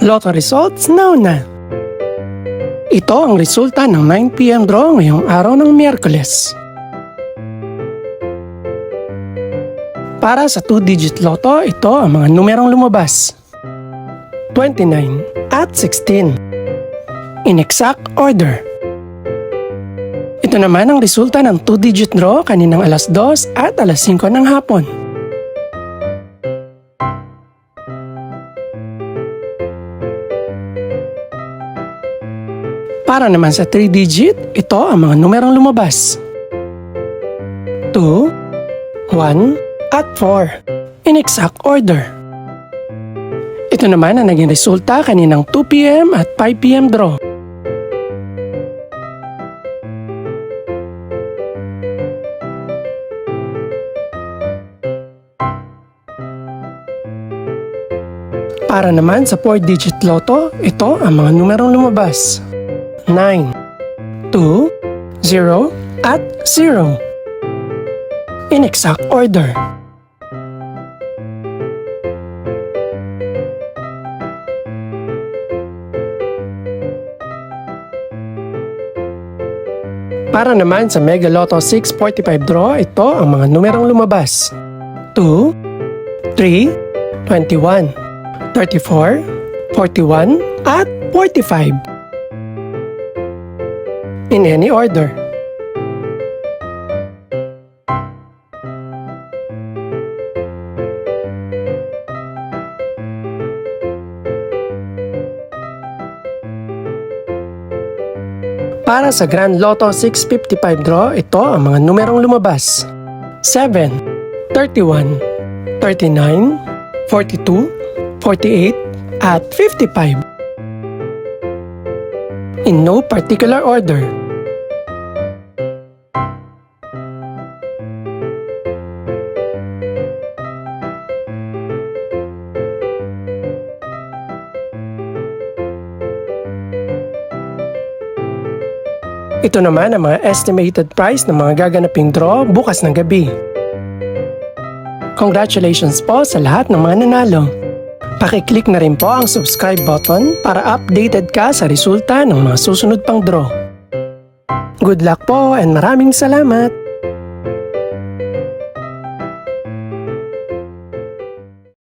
Lotto results now na. Ito ang resulta ng 9 PM draw ngayong araw ng Miyerkules. Para sa 2-digit lotto, ito ang mga numerong lumabas. 29 at 16. In exact order. Ito naman ang resulta ng 2-digit draw kaninang alas 2 at alas 5 ng hapon. Para naman sa 3-digit, ito ang mga numerong lumabas. 2, 1, at 4. In exact order. Ito naman ang naging resulta kaninang 2 PM at 5 PM draw. Para naman sa 4-digit lotto, ito ang mga numerong lumabas. 9, 2, 0, at 0. In exact order. Para naman sa Mega Lotto 645 draw, ito ang mga numerong lumabas. 2, 3, 21, 34, 41, at 45. In any order. Para sa Grand Lotto 655 draw, ito ang mga numerong lumabas. 7, 31, 39, 42, 48, at 55. In no particular order. Ito naman ang mga estimated price ng mga gaganaping draw bukas ng gabi. Congratulations po sa lahat ng mga nanalo. Pakiclick na rin po ang subscribe button para updated ka sa resulta ng mga susunod pang draw. Good luck po and maraming salamat!